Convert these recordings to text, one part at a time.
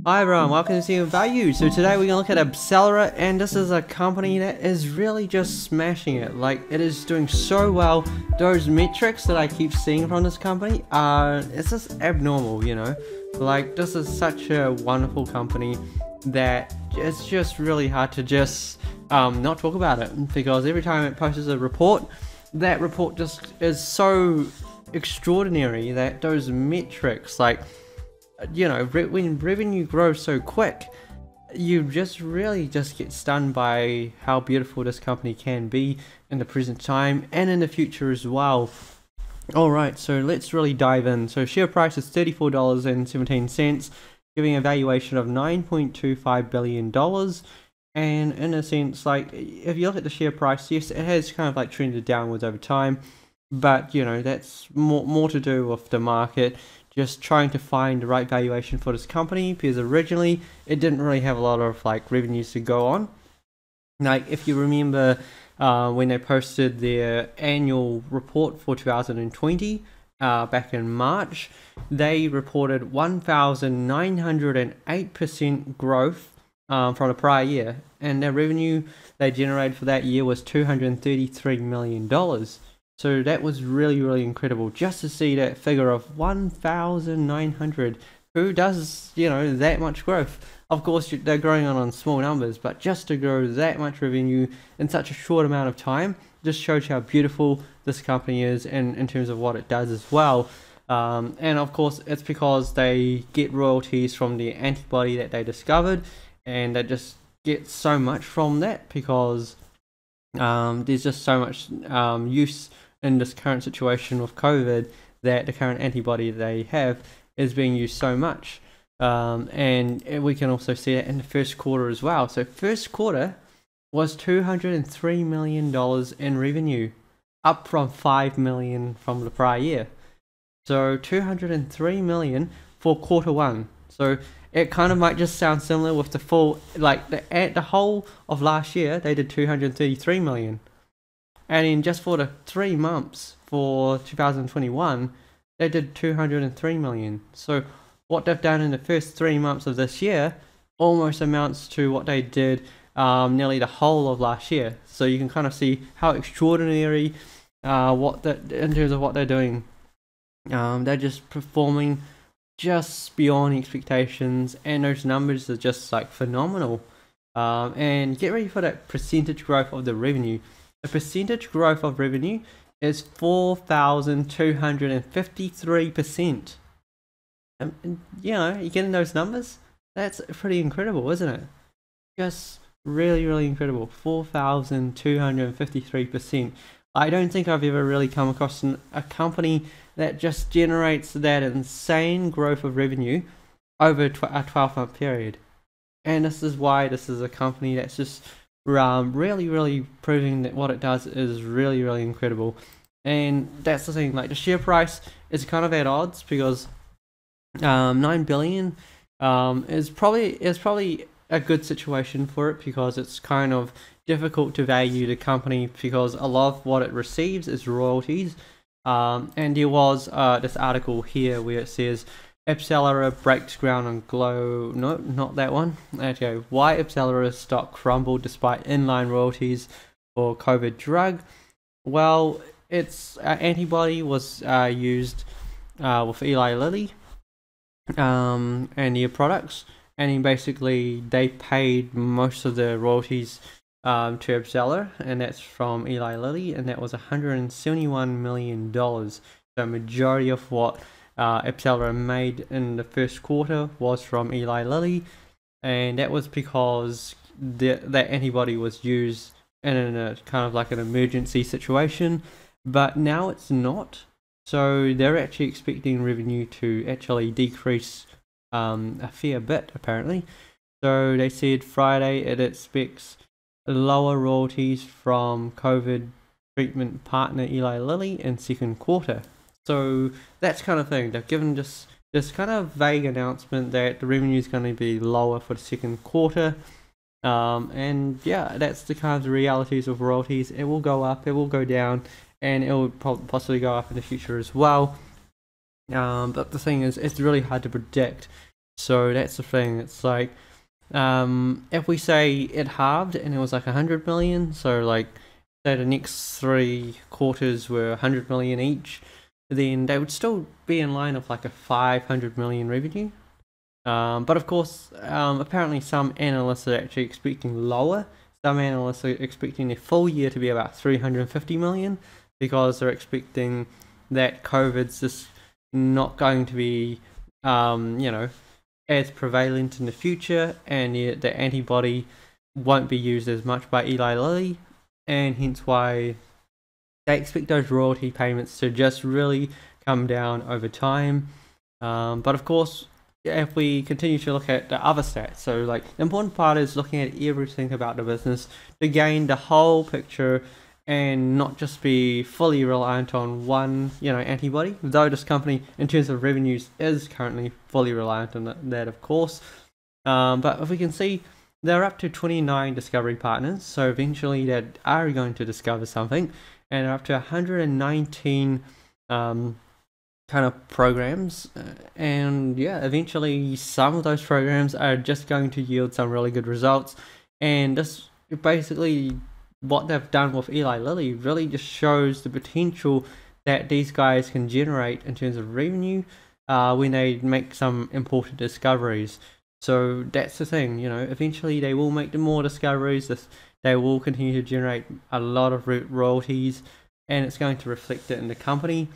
Hi everyone, welcome to Seeing Value. So today we're going to look at Abcellera, and this is a company that is really just smashing it. Like, it is doing so well. Those metrics that I keep seeing from this company are, it's just abnormal, you know. Like, this is such a wonderful company that it's just really hard to just not talk about it, because every time it posts a report, that report just is so extraordinary that those metrics, like, you know, when revenue grows so quick, you just really just get stunned by how beautiful this company can be in the present time and in the future as well. Alright, so let's really dive in. So share price is $34.17, giving a valuation of $9.25 billion. And in a sense, like, if you look at the share price, yes, it has kind of like trended downwards over time, but you know, that's more to do with the market just trying to find the right valuation for this company, because originally it didn't really have a lot of like revenues to go on. Like, if you remember when they posted their annual report for 2020 back in March, they reported 1,908% growth from the prior year, and their revenue they generated for that year was $233 million. So that was really incredible, just to see that figure of 1,900. Who does, you know, that much growth? Of course, they're growing on small numbers, but just to grow that much revenue in such a short amount of time just shows how beautiful this company is in terms of what it does as well. And of course, it's because they get royalties from the antibody that they discovered, and they just get so much from that because there's just so much use in this current situation with COVID, that the current antibody they have is being used so much. And we can also see it in the first quarter as well. So first quarter was $203 million in revenue, up from $5 million from the prior year. So $203 million for quarter one. So it kind of might just sound similar with the full, like the whole of last year they did $233 million. And in just for the 3 months for 2021, they did $203 million. So what they've done in the first 3 months of this year almost amounts to what they did nearly the whole of last year. So you can kind of see how extraordinary in terms of what they're doing. They're just performing just beyond expectations, and those numbers are just like phenomenal. And get ready for that percentage growth of the revenue. The percentage growth of revenue is 4,253%. You know, you getting those numbers? That's pretty incredible, isn't it? Just really incredible. 4,253%. I don't think I've ever really come across a company that just generates that insane growth of revenue over a 12-month period. And this is why this is a company that's just really proving that what it does is really incredible. And that's the thing, like, the share price is kind of at odds, because 9 billion is probably a good situation for it, because it's kind of difficult to value the company because a lot of what it receives is royalties. And there was this article here where it says Abcellera breaks ground on no, not that one. Okay, why Abcellera's stock crumbled despite inline royalties for COVID drug? Well, its antibody was used with Eli Lilly and their products, and then basically they paid most of the royalties to Abcellera, and that's from Eli Lilly, and that was $171 million. The majority of what Abcellera made in the first quarter was from Eli Lilly, and that was because that antibody was used in a kind of like an emergency situation, but now it's not. So they're actually expecting revenue to actually decrease a fair bit, apparently. So they said Friday it expects lower royalties from COVID treatment partner Eli Lilly in second quarter. So that's kind of thing. They've given this kind of vague announcement that the revenue is going to be lower for the second quarter. And yeah, that's the kind of realities of royalties. It will go up, it will go down, and it will possibly go up in the future as well. But the thing is, it's really hard to predict So that's the thing. It's like, if we say it halved and it was like 100 million, so like say the next 3 quarters were 100 million each, then they would still be in line of like a 500 million revenue. But of course, apparently some analysts are actually expecting lower. Some analysts are expecting their full year to be about 350 million, because they're expecting that COVID's just not going to be, as prevalent in the future, and the antibody won't be used as much by Eli Lilly, and hence why they expect those royalty payments to just really come down over time. But of course, if we continue to look at the other stats, so like the important part is looking at everything about the business to gain the whole picture and not just be fully reliant on one, antibody. Though this company, in terms of revenues, is currently fully reliant on that, of course. But if we can see, they're up to 29 discovery partners, so eventually they are going to discover something, and up to 119 kind of programs, and yeah, eventually some of those programs are just going to yield some really good results. And this basically, what they've done with Eli Lilly really just shows the potential that these guys can generate in terms of revenue when they make some important discoveries. So that's the thing, eventually they will make more discoveries. They will continue to generate a lot of royalties, and it's going to reflect it in the company.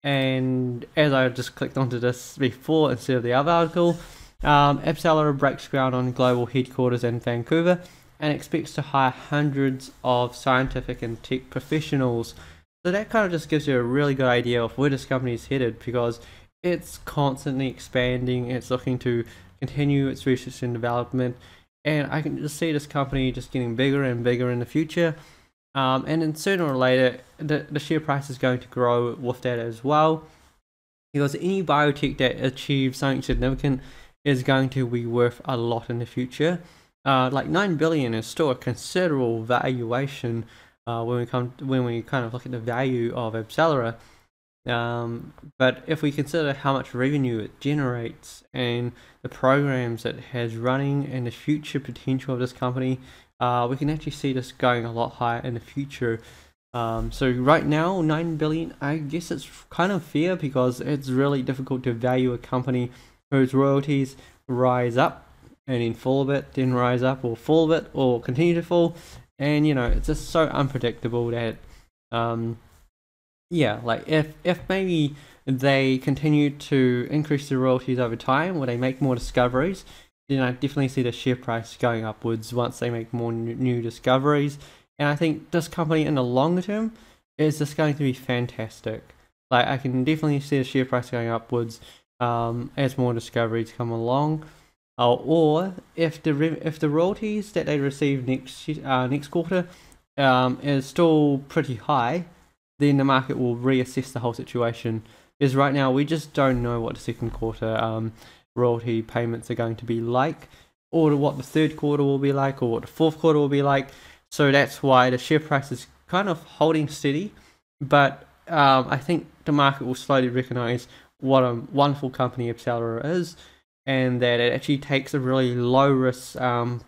And as I just clicked onto this before instead of the other article, Abcellera breaks ground on global headquarters in Vancouver and expects to hire hundreds of scientific and tech professionals. So that kind of just gives you a really good idea of where this company is headed, because it's constantly expanding. It's looking to continue its research and development, and I can just see this company just getting bigger and bigger in the future. And then sooner or later, the share price is going to grow with that as well, because any biotech that achieves something significant is going to be worth a lot in the future. Like 9 billion is still a considerable valuation when we kind of look at the value of Abcellera. But if we consider how much revenue it generates and the programs it has running and the future potential of this company, we can actually see this going a lot higher in the future. So right now, 9 billion, I guess it's kind of fair, because it's really difficult to value a company whose royalties rise up and then fall a bit, then rise up or fall a bit or continue to fall. And it's just so unpredictable that like if maybe they continue to increase the royalties over time, or they make more discoveries, then I definitely see the share price going upwards once they make more new discoveries. And I think this company in the longer term is just going to be fantastic. Like, I can definitely see the share price going upwards as more discoveries come along. Or if the royalties that they receive next quarter is still pretty high, then the market will reassess the whole situation. Because right now we just don't know what the second quarter royalty payments are going to be like, or what the third quarter will be like, or what the fourth quarter will be like. So that's why the share price is kind of holding steady. But I think the market will slowly recognize what a wonderful company Abcellera is, and that it actually takes a really low risk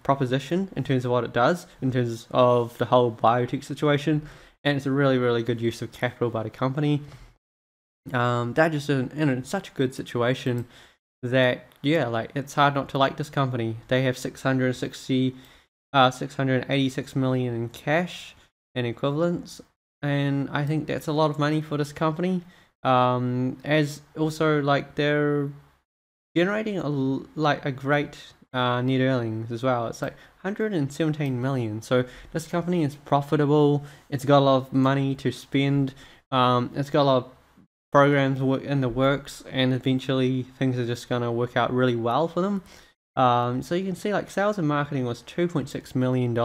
proposition in terms of what it does, in terms of the whole biotech situation, and it's a really, really good use of capital by the company. They're just in such a good situation that, yeah, like, it's hard not to like this company. They have 686 million in cash and equivalents, and I think that's a lot of money for this company. As also, like, they're generating a great net earnings as well. It's like 117 million. So this company is profitable. It's got a lot of money to spend. It's got a lot of programs in the works, and eventually things are just going to work out really well for them. So you can see, like, sales and marketing was $2.6 million,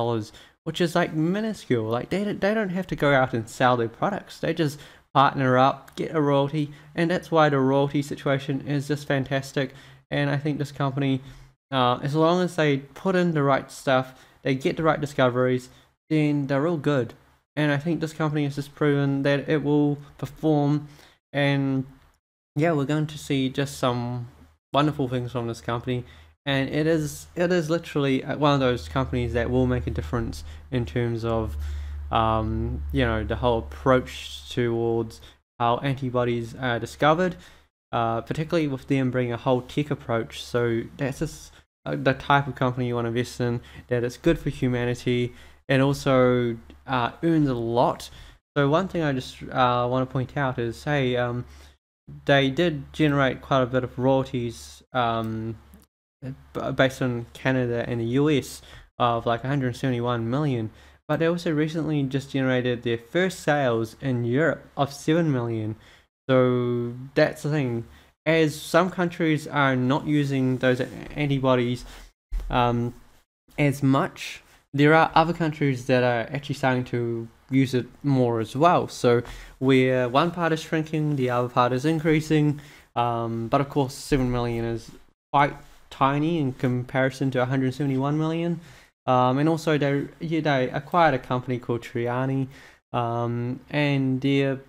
which is like minuscule. Like, they don't have to go out and sell their products. They just partner up, get a royalty, and that's why the royalty situation is just fantastic. And I think this company, as long as they put in the right stuff, they get the right discoveries, then they're all good. And I think this company has just proven that it will perform. And yeah, we're going to see just some wonderful things from this company, and it is literally one of those companies that will make a difference in terms of the whole approach towards how antibodies are discovered, particularly with them bringing a whole tech approach. So that's just the type of company you want to invest in, that it's good for humanity and also earns a lot. So one thing I just want to point out is, hey, they did generate quite a bit of royalties based on Canada and the US of like 171 million, but they also recently just generated their first sales in Europe of 7 million. So that's the thing, as some countries are not using those antibodies as much, there are other countries that are actually starting to use it more as well. So where one part is shrinking, the other part is increasing, but of course 7 million is quite tiny in comparison to 171 million. And also they acquired a company called Triani, and their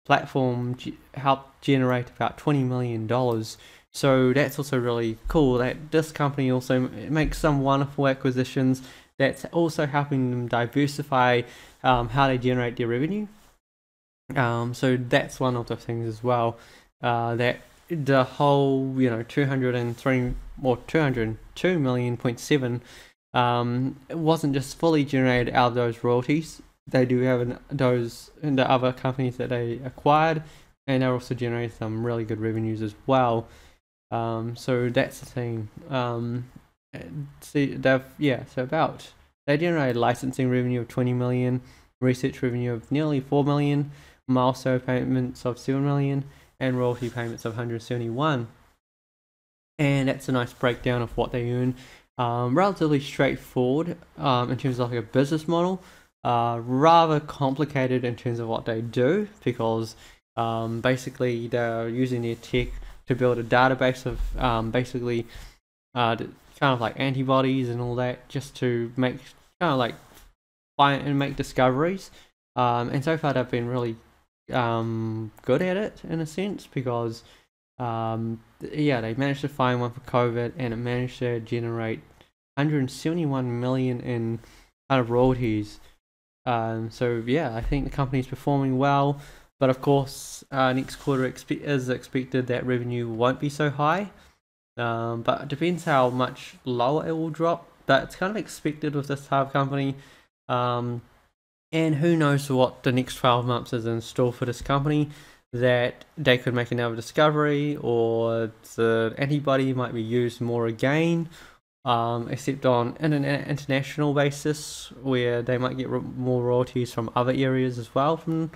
platform helped generate about $20 million. So that's also really cool, that this company also makes some wonderful acquisitions that's also helping them diversify how they generate their revenue. So that's one of the things as well, that the whole 203 or 202 million.7 it wasn't just fully generated out of those royalties. They do have those in the other companies that they acquired, and they're also generating some really good revenues as well. So that's the thing. They generated licensing revenue of 20 million, research revenue of nearly 4 million, milestone payments of 7 million, and royalty payments of 171. And that's a nice breakdown of what they earn. Relatively straightforward in terms of like a business model, rather complicated in terms of what they do, because basically they're using their tech to build a database of basically kind of like antibodies and all that, just to make kind of like find and make discoveries. And so far they've been really good at it in a sense, because they managed to find one for COVID, and it managed to generate 171 million in kind of royalties. So yeah, I think the company's performing well, but of course next quarter is expected that revenue won't be so high. But it depends how much lower it will drop, but it's kind of expected with this type of company. And who knows what the next 12 months is in store for this company, that they could make another discovery, or the antibody might be used more again, except on an international basis, where they might get more royalties from other areas as well. From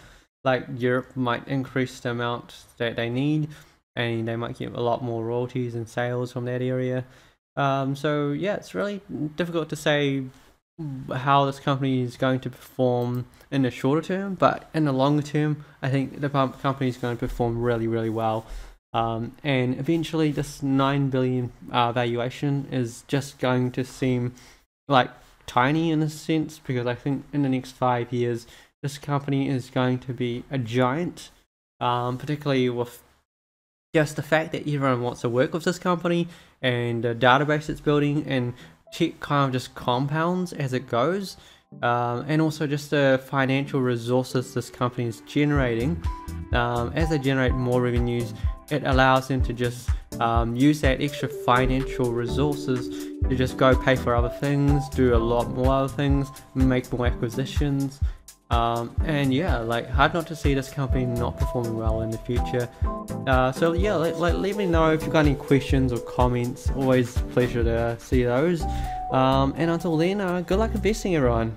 like Europe might increase the amount that they need, and they might get a lot more royalties and sales from that area. So yeah, it's really difficult to say how this company is going to perform in the shorter term, but in the longer term, I think the company is going to perform really, really well. And eventually this 9 billion valuation is just going to seem like tiny in a sense, because I think in the next 5 years this company is going to be a giant, particularly with just the fact that everyone wants to work with this company, and the database it's building, and tech kind of just compounds as it goes, and also just the financial resources this company is generating. As they generate more revenues, it allows them to just use that extra financial resources to just go pay for other things, do a lot more other things, make more acquisitions. And yeah, like, hard not to see this company not performing well in the future. So yeah, let me know if you've got any questions or comments. Always a pleasure to see those. And until then, good luck investing, everyone.